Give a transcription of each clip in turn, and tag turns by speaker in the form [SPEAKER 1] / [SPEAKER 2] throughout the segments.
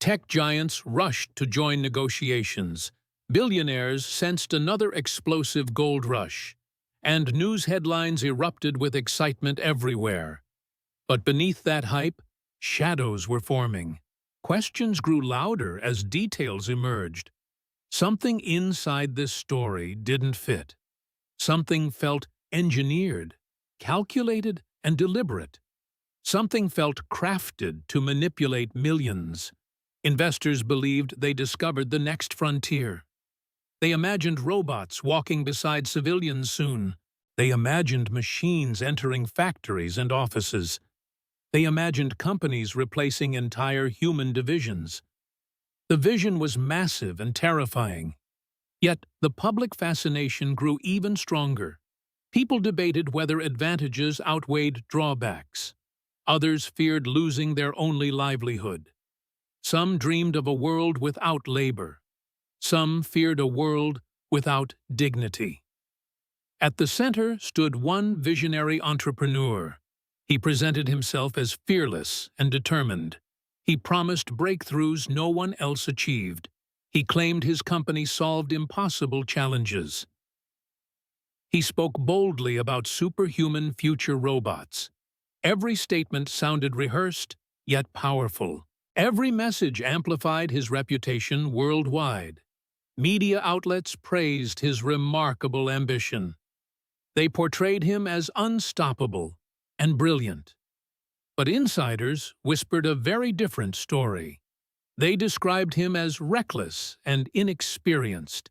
[SPEAKER 1] Tech giants rushed to join negotiations. Billionaires sensed another explosive gold rush, and news headlines erupted with excitement everywhere. But beneath that hype, shadows were forming. Questions grew louder as details emerged. Something inside this story didn't fit. Something felt engineered, calculated, and deliberate. Something felt crafted to manipulate millions. Investors believed they discovered the next frontier. They imagined robots walking beside civilians soon. They imagined machines entering factories and offices. They imagined companies replacing entire human divisions. The vision was massive and terrifying. Yet the public fascination grew even stronger. People debated whether advantages outweighed drawbacks. Others feared losing their only livelihood. Some dreamed of a world without labor. Some feared a world without dignity. At the center stood one visionary entrepreneur. He presented himself as fearless and determined. He promised breakthroughs no one else achieved. He claimed his company solved impossible challenges. He spoke boldly about superhuman future robots. Every statement sounded rehearsed, yet powerful. Every message amplified his reputation worldwide. Media outlets praised his remarkable ambition. They portrayed him as unstoppable and brilliant. But insiders whispered a very different story. They described him as reckless and inexperienced.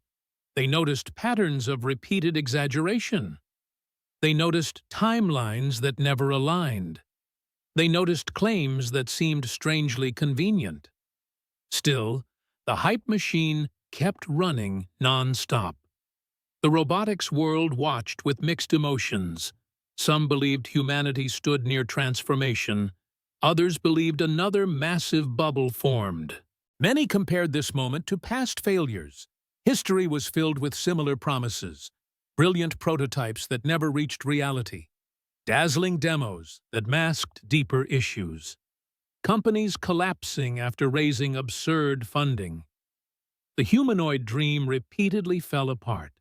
[SPEAKER 1] They noticed patterns of repeated exaggeration. They noticed timelines that never aligned. They noticed claims that seemed strangely convenient. Still, the hype machine kept running non-stop. The robotics world watched with mixed emotions. Some believed humanity stood near transformation. Others believed another massive bubble formed. Many compared this moment to past failures. History was filled with similar promises, brilliant prototypes that never reached reality, dazzling demos that masked deeper issues, companies collapsing after raising absurd funding. The humanoid dream repeatedly fell apart.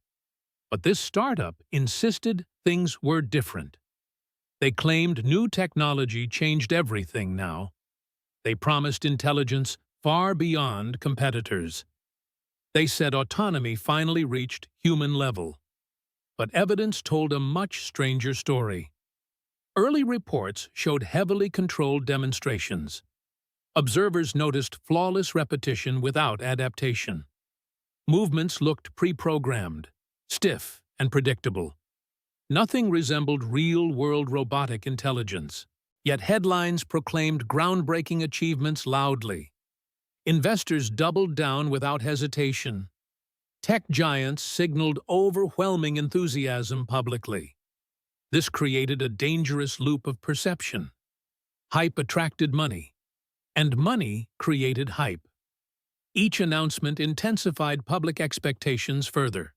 [SPEAKER 1] But this startup insisted things were different. They claimed new technology changed everything now. They promised intelligence far beyond competitors. They said autonomy finally reached human level. But evidence told a much stranger story. Early reports showed heavily controlled demonstrations. Observers noticed flawless repetition without adaptation. Movements looked pre-programmed, stiff and predictable. Nothing resembled real-world robotic intelligence. Yet headlines proclaimed groundbreaking achievements loudly. Investors doubled down without hesitation. Tech giants signaled overwhelming enthusiasm publicly. This created a dangerous loop of perception. Hype attracted money, and money created hype. Each announcement intensified public expectations further.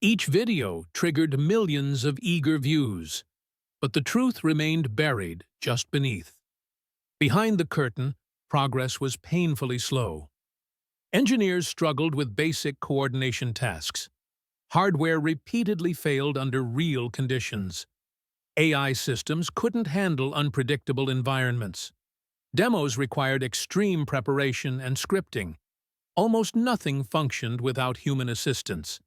[SPEAKER 1] Each video triggered millions of eager views, but the truth remained buried just beneath. Behind the curtain, progress was painfully slow. Engineers struggled with basic coordination tasks. Hardware repeatedly failed under real conditions. AI systems couldn't handle unpredictable environments. Demos required extreme preparation and scripting. Almost nothing functioned without human assistance.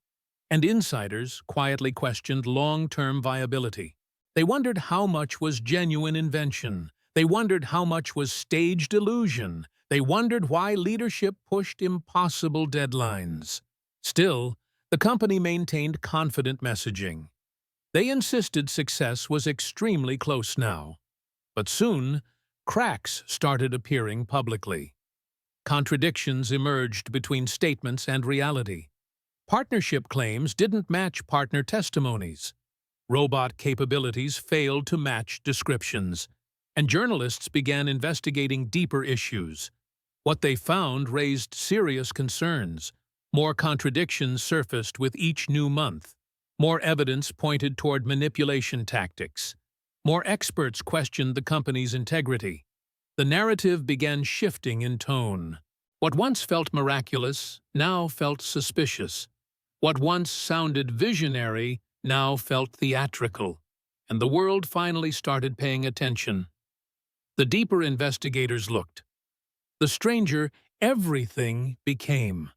[SPEAKER 1] And insiders quietly questioned long-term viability. They wondered how much was genuine invention. They wondered how much was staged illusion. They wondered why leadership pushed impossible deadlines. Still, the company maintained confident messaging. They insisted success was extremely close now. But soon, cracks started appearing publicly. Contradictions emerged between statements and reality. Partnership claims didn't match partner testimonies. Robot capabilities failed to match descriptions, and journalists began investigating deeper issues. What they found raised serious concerns. More contradictions surfaced with each new month. More evidence pointed toward manipulation tactics. More experts questioned the company's integrity. The narrative began shifting in tone. What once felt miraculous now felt suspicious. What once sounded visionary now felt theatrical. And the world finally started paying attention. The deeper investigators looked, the stranger everything became.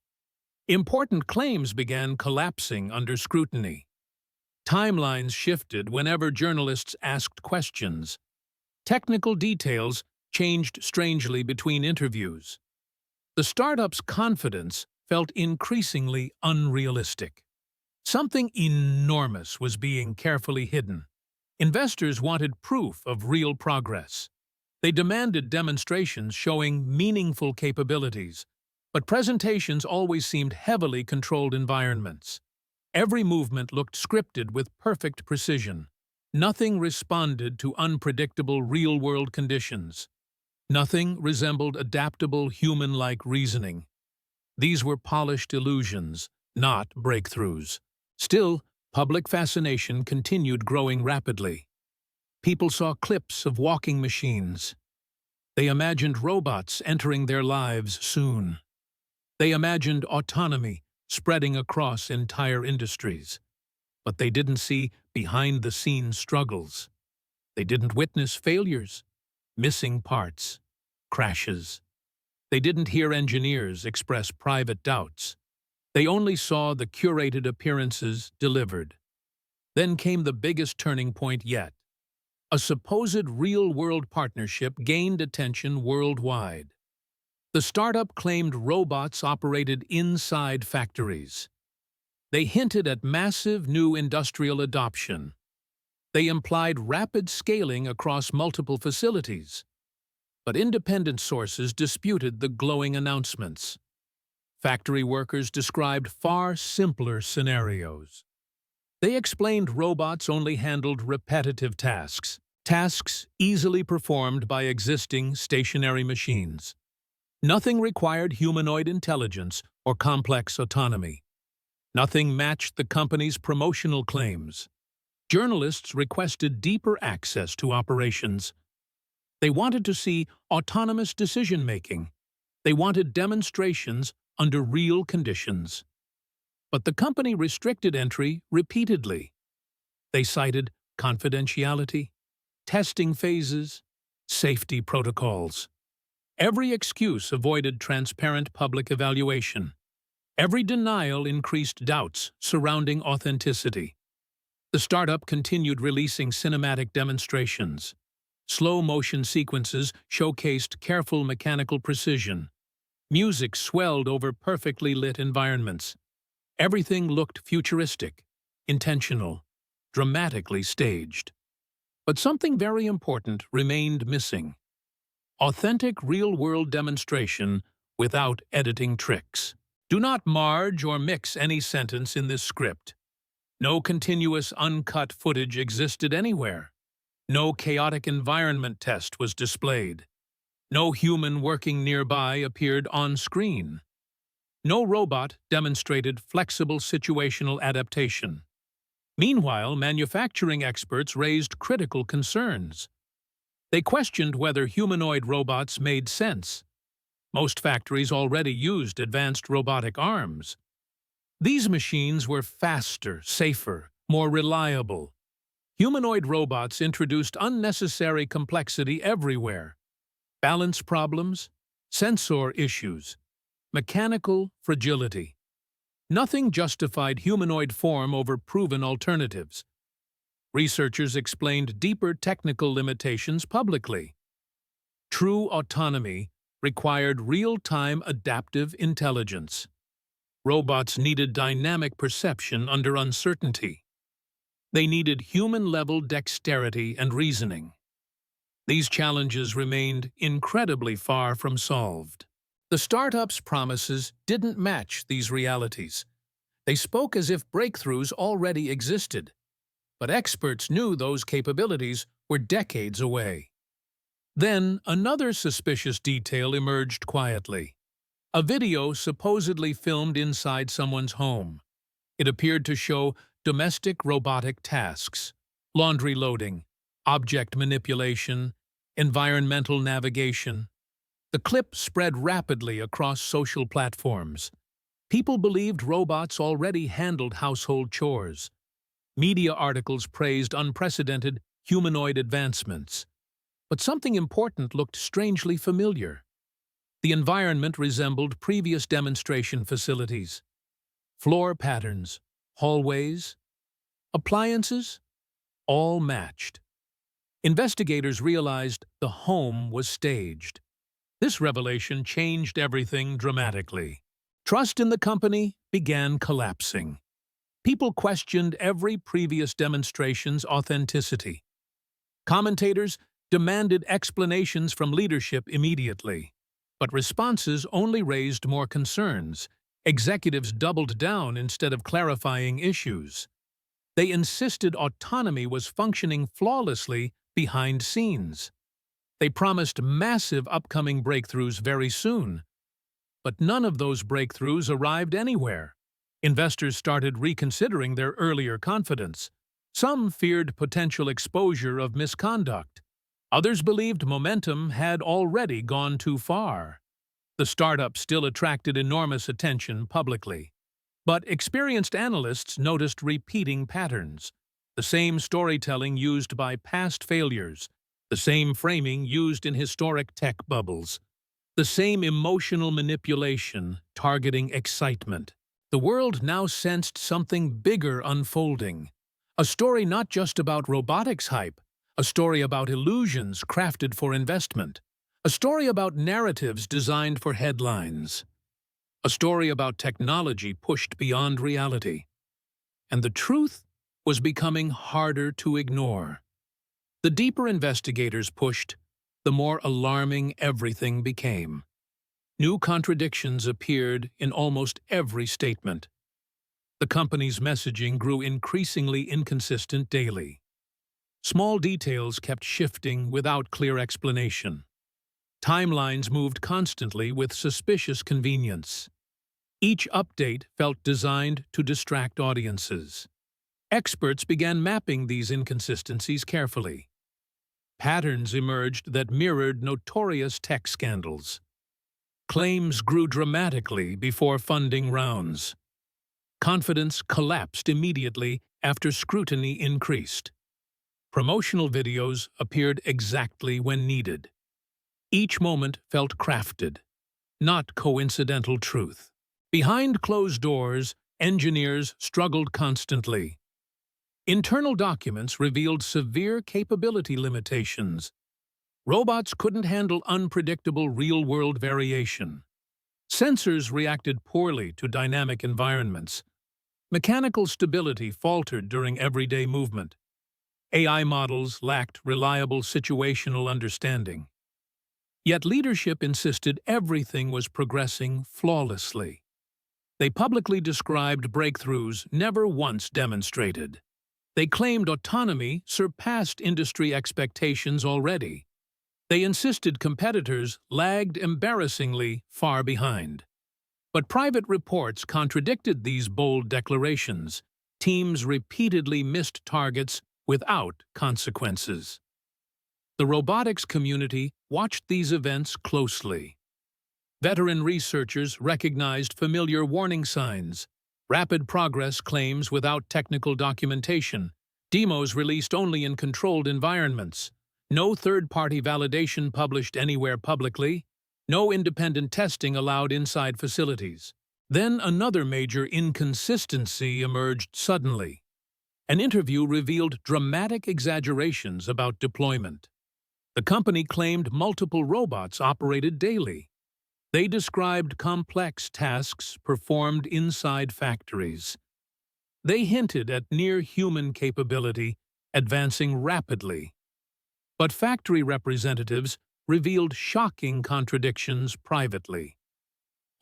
[SPEAKER 1] Important claims began collapsing under scrutiny. Timelines shifted whenever journalists asked questions. Technical details changed strangely between interviews. The startup's confidence felt increasingly unrealistic. Something enormous was being carefully hidden. Investors wanted proof of real progress. They demanded demonstrations showing meaningful capabilities, but presentations always seemed heavily controlled environments. Every movement looked scripted with perfect precision. Nothing responded to unpredictable real-world conditions. Nothing resembled adaptable human-like reasoning. These were polished illusions, not breakthroughs. Still, public fascination continued growing rapidly. People saw clips of walking machines. They imagined robots entering their lives soon. They imagined autonomy spreading across entire industries. But they didn't see behind-the-scenes struggles. They didn't witness failures, missing parts, crashes. They didn't hear engineers express private doubts. They only saw the curated appearances delivered. Then came the biggest turning point yet. A supposed real-world partnership gained attention worldwide. The startup claimed robots operated inside factories. They hinted at massive new industrial adoption. They implied rapid scaling across multiple facilities. But independent sources disputed the glowing announcements. Factory workers described far simpler scenarios. They explained robots only handled repetitive tasks easily performed by existing stationary machines. Nothing required humanoid intelligence or complex autonomy. Nothing matched the company's promotional claims. Journalists requested deeper access to operations. They wanted to see autonomous decision-making. They wanted demonstrations under real conditions. But the company restricted entry repeatedly. They cited confidentiality, testing phases, safety protocols. Every excuse avoided transparent public evaluation. Every denial increased doubts surrounding authenticity. The startup continued releasing cinematic demonstrations. Slow-motion sequences showcased careful mechanical precision. Music swelled over perfectly lit environments. Everything looked futuristic, intentional, dramatically staged. But something very important remained missing. Authentic real-world demonstration without editing tricks. Do not marge or mix any sentence in this script. No continuous uncut footage existed anywhere. No chaotic environment test was displayed. No human working nearby appeared on screen. No robot demonstrated flexible situational adaptation. Meanwhile, manufacturing experts raised critical concerns. They questioned whether humanoid robots made sense. Most factories already used advanced robotic arms. These machines were faster, safer, more reliable. Humanoid robots introduced unnecessary complexity everywhere. Balance problems, sensor issues, mechanical fragility. Nothing justified humanoid form over proven alternatives. Researchers explained deeper technical limitations publicly. True autonomy required real-time adaptive intelligence. Robots needed dynamic perception under uncertainty. They needed human-level dexterity and reasoning. These challenges remained incredibly far from solved. The startup's promises didn't match these realities. They spoke as if breakthroughs already existed. But experts knew those capabilities were decades away. Then, another suspicious detail emerged quietly. A video supposedly filmed inside someone's home. It appeared to show domestic robotic tasks, laundry loading, object manipulation, environmental navigation. The clip spread rapidly across social platforms. People believed robots already handled household chores. Media articles praised unprecedented humanoid advancements. But something important looked strangely familiar. The environment resembled previous demonstration facilities. Floor patterns, hallways, appliances, all matched. Investigators realized the home was staged. This revelation changed everything dramatically. Trust in the company began collapsing. People questioned every previous demonstration's authenticity. Commentators demanded explanations from leadership immediately. But responses only raised more concerns. Executives doubled down instead of clarifying issues. They insisted autonomy was functioning flawlessly behind scenes. They promised massive upcoming breakthroughs very soon. But none of those breakthroughs arrived anywhere. Investors started reconsidering their earlier confidence. Some feared potential exposure of misconduct. Others believed momentum had already gone too far. The startup still attracted enormous attention publicly. But experienced analysts noticed repeating patterns. The same storytelling used by past failures. The same framing used in historic tech bubbles. The same emotional manipulation targeting excitement. The world now sensed something bigger unfolding. A story not just about robotics hype, a story about illusions crafted for investment. A story about narratives designed for headlines. A story about technology pushed beyond reality. And the truth was becoming harder to ignore. The deeper investigators pushed, the more alarming everything became. New contradictions appeared in almost every statement. The company's messaging grew increasingly inconsistent daily. Small details kept shifting without clear explanation. Timelines moved constantly with suspicious convenience. Each update felt designed to distract audiences. Experts began mapping these inconsistencies carefully. Patterns emerged that mirrored notorious tech scandals. Claims grew dramatically before funding rounds. Confidence collapsed immediately after scrutiny increased. Promotional videos appeared exactly when needed. Each moment felt crafted, not coincidental truth. Behind closed doors, engineers struggled constantly. Internal documents revealed severe capability limitations. Robots couldn't handle unpredictable real-world variation. Sensors reacted poorly to dynamic environments. Mechanical stability faltered during everyday movement. AI models lacked reliable situational understanding. Yet leadership insisted everything was progressing flawlessly. They publicly described breakthroughs never once demonstrated. They claimed autonomy surpassed industry expectations already. They insisted competitors lagged embarrassingly far behind. But private reports contradicted these bold declarations. Teams repeatedly missed targets without consequences. The robotics community watched these events closely. Veteran researchers recognized familiar warning signs, rapid progress claims without technical documentation, demos released only in controlled environments, no third-party validation published anywhere publicly, no independent testing allowed inside facilities. Then another major inconsistency emerged suddenly. An interview revealed dramatic exaggerations about deployment. The company claimed multiple robots operated daily. They described complex tasks performed inside factories. They hinted at near-human capability, advancing rapidly. But factory representatives revealed shocking contradictions privately.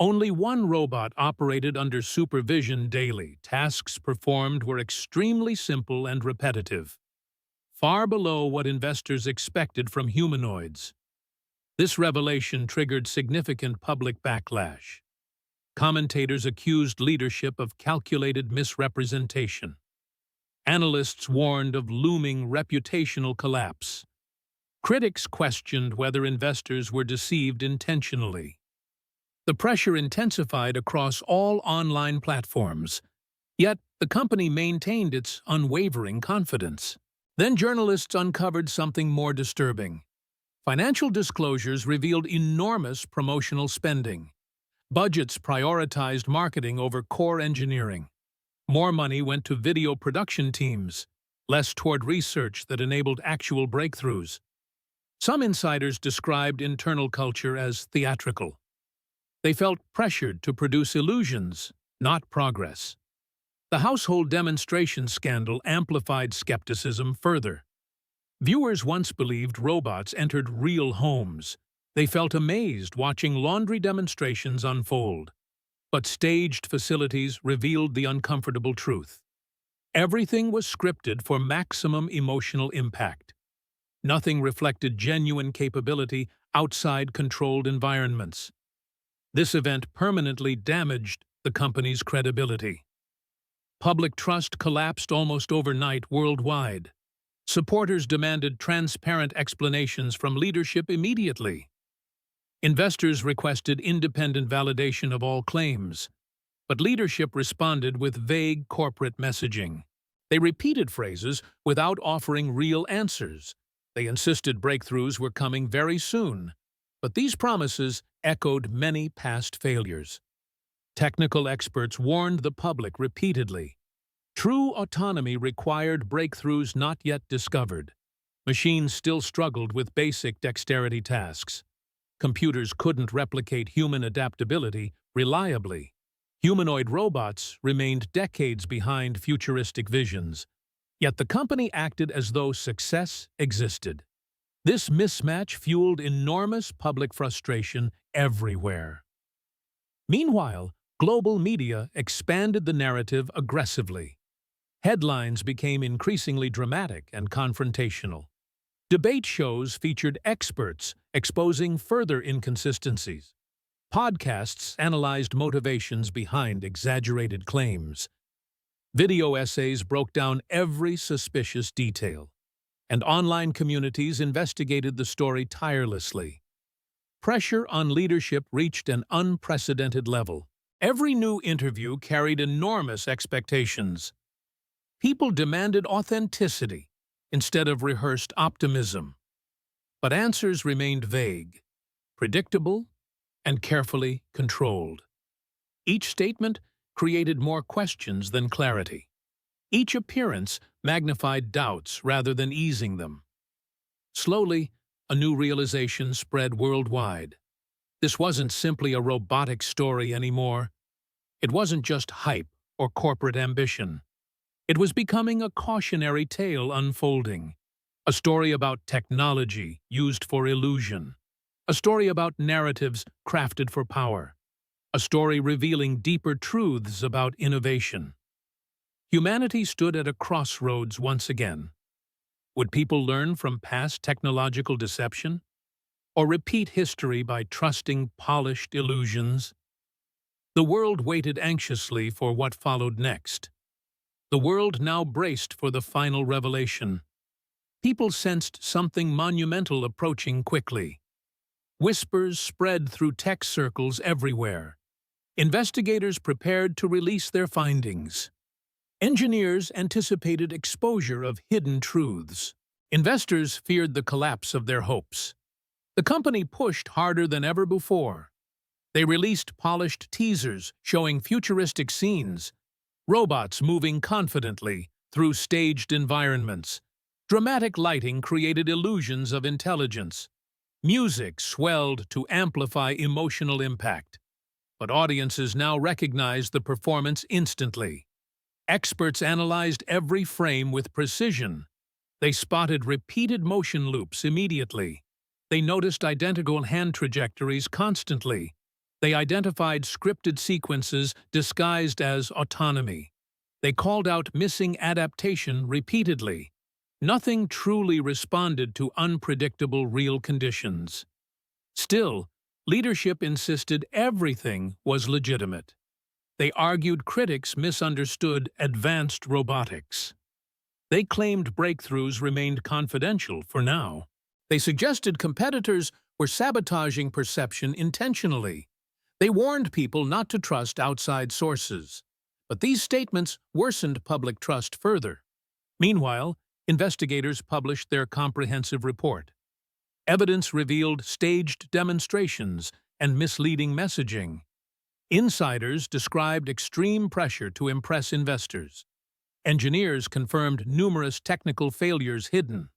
[SPEAKER 1] Only one robot operated under supervision daily. Tasks performed were extremely simple and repetitive, far below what investors expected from humanoids. This revelation triggered significant public backlash. Commentators accused leadership of calculated misrepresentation. Analysts warned of looming reputational collapse. Critics questioned whether investors were deceived intentionally. The pressure intensified across all online platforms, yet the company maintained its unwavering confidence. Then journalists uncovered something more disturbing. Financial disclosures revealed enormous promotional spending. Budgets prioritized marketing over core engineering. More money went to video production teams, less toward research that enabled actual breakthroughs. Some insiders described internal culture as theatrical. They felt pressured to produce illusions, not progress. The household demonstration scandal amplified skepticism further. Viewers once believed robots entered real homes. They felt amazed watching laundry demonstrations unfold. But staged facilities revealed the uncomfortable truth. Everything was scripted for maximum emotional impact. Nothing reflected genuine capability outside controlled environments. This event permanently damaged the company's credibility. Public trust collapsed almost overnight worldwide. Supporters demanded transparent explanations from leadership immediately. Investors requested independent validation of all claims, but leadership responded with vague corporate messaging. They repeated phrases without offering real answers. They insisted breakthroughs were coming very soon, but these promises echoed many past failures. Technical experts warned the public repeatedly. True autonomy required breakthroughs not yet discovered. Machines still struggled with basic dexterity tasks. Computers couldn't replicate human adaptability reliably. Humanoid robots remained decades behind futuristic visions. Yet the company acted as though success existed. This mismatch fueled enormous public frustration everywhere. Meanwhile, global media expanded the narrative aggressively. Headlines became increasingly dramatic and confrontational. Debate shows featured experts exposing further inconsistencies. Podcasts analyzed motivations behind exaggerated claims. Video essays broke down every suspicious detail, and online communities investigated the story tirelessly. Pressure on leadership reached an unprecedented level. Every new interview carried enormous expectations. People demanded authenticity instead of rehearsed optimism. But answers remained vague, predictable, and carefully controlled. Each statement created more questions than clarity. Each appearance magnified doubts rather than easing them. Slowly, a new realization spread worldwide. This wasn't simply a robotic story anymore. It wasn't just hype or corporate ambition. It was becoming a cautionary tale unfolding. A story about technology used for illusion. A story about narratives crafted for power. A story revealing deeper truths about innovation. Humanity stood at a crossroads once again. Would people learn from past technological deception? Or repeat history by trusting polished illusions? The world waited anxiously for what followed next. The world now braced for the final revelation. People sensed something monumental approaching quickly. Whispers spread through tech circles everywhere. Investigators prepared to release their findings. Engineers anticipated exposure of hidden truths. Investors feared the collapse of their hopes. The company pushed harder than ever before. They released polished teasers showing futuristic scenes, robots moving confidently through staged environments. Dramatic lighting created illusions of intelligence. Music swelled to amplify emotional impact. But audiences now recognized the performance instantly. Experts analyzed every frame with precision. They spotted repeated motion loops immediately. They noticed identical hand trajectories constantly. They identified scripted sequences disguised as autonomy. They called out missing adaptation repeatedly. Nothing truly responded to unpredictable real conditions. Still, leadership insisted everything was legitimate. They argued critics misunderstood advanced robotics. They claimed breakthroughs remained confidential for now. They suggested competitors were sabotaging perception intentionally. They warned people not to trust outside sources. But these statements worsened public trust further. Meanwhile, investigators published their comprehensive report. Evidence revealed staged demonstrations and misleading messaging. Insiders described extreme pressure to impress investors. Engineers confirmed numerous technical failures hidden.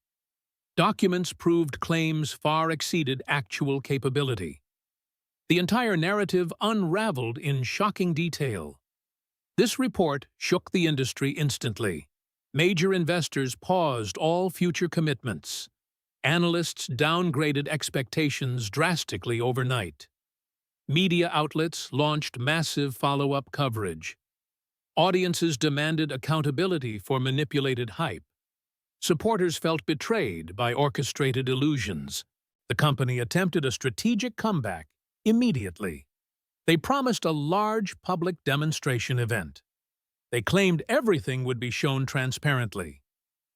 [SPEAKER 1] Documents proved claims far exceeded actual capability. The entire narrative unraveled in shocking detail. This report shook the industry instantly. Major investors paused all future commitments. Analysts downgraded expectations drastically overnight. Media outlets launched massive follow-up coverage. Audiences demanded accountability for manipulated hype. Supporters felt betrayed by orchestrated illusions. The company attempted a strategic comeback immediately. They promised a large public demonstration event. They claimed everything would be shown transparently.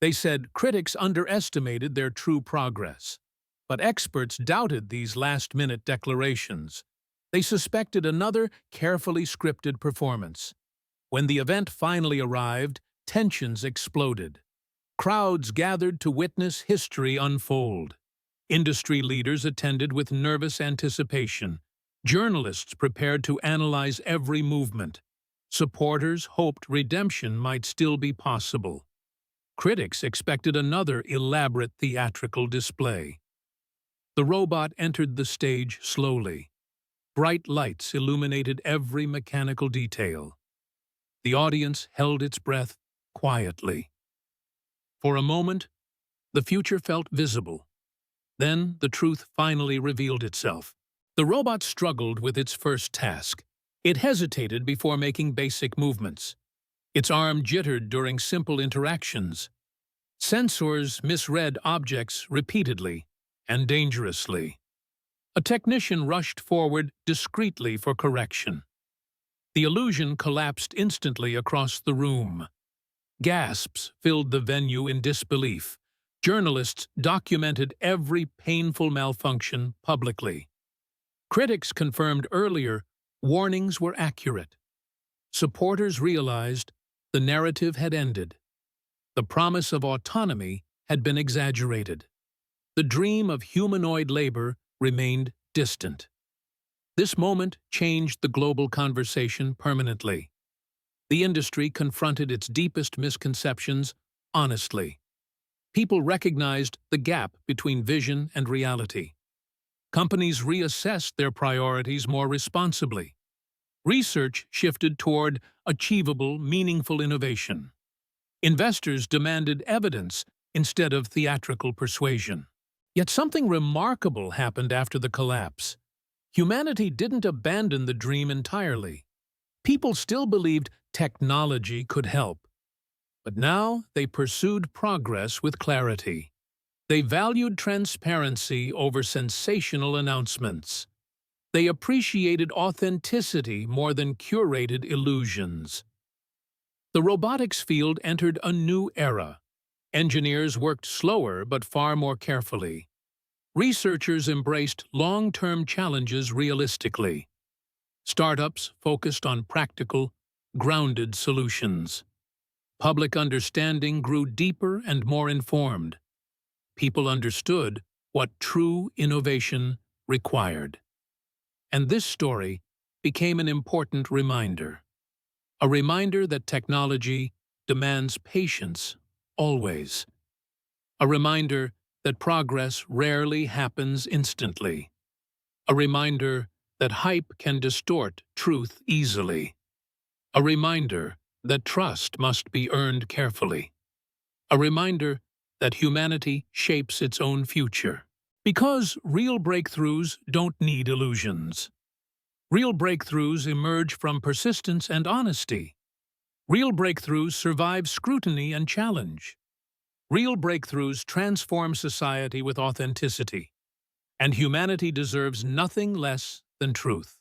[SPEAKER 1] They said critics underestimated their true progress. But experts doubted these last-minute declarations. They suspected another carefully scripted performance. When the event finally arrived, tensions exploded. Crowds gathered to witness history unfold. Industry leaders attended with nervous anticipation. Journalists prepared to analyze every movement. Supporters hoped redemption might still be possible. Critics expected another elaborate theatrical display. The robot entered the stage slowly. Bright lights illuminated every mechanical detail. The audience held its breath quietly. For a moment, the future felt visible. Then the truth finally revealed itself. The robot struggled with its first task. It hesitated before making basic movements. Its arm jittered during simple interactions. Sensors misread objects repeatedly and dangerously. A technician rushed forward discreetly for correction. The illusion collapsed instantly across the room. Gasps filled the venue in disbelief. Journalists documented every painful malfunction publicly. Critics confirmed earlier warnings were accurate. Supporters realized the narrative had ended. The promise of autonomy had been exaggerated. The dream of humanoid labor remained distant. This moment changed the global conversation permanently. The industry confronted its deepest misconceptions honestly. People recognized the gap between vision and reality. Companies reassessed their priorities more responsibly. Research shifted toward achievable, meaningful innovation. Investors demanded evidence instead of theatrical persuasion. Yet something remarkable happened after the collapse. Humanity didn't abandon the dream entirely. People still believed technology could help. But now they pursued progress with clarity. They valued transparency over sensational announcements. They appreciated authenticity more than curated illusions. The robotics field entered a new era. Engineers worked slower but far more carefully. Researchers embraced long-term challenges realistically. Startups focused on practical, grounded solutions. Public understanding grew deeper and more informed. People understood what true innovation required. And this story became an important reminder. A reminder that technology demands patience, always. A reminder that progress rarely happens instantly. A reminder that hype can distort truth easily. A reminder that trust must be earned carefully. A reminder that humanity shapes its own future. Because real breakthroughs don't need illusions. Real breakthroughs emerge from persistence and honesty. Real breakthroughs survive scrutiny and challenge. Real breakthroughs transform society with authenticity. And humanity deserves nothing less than truth.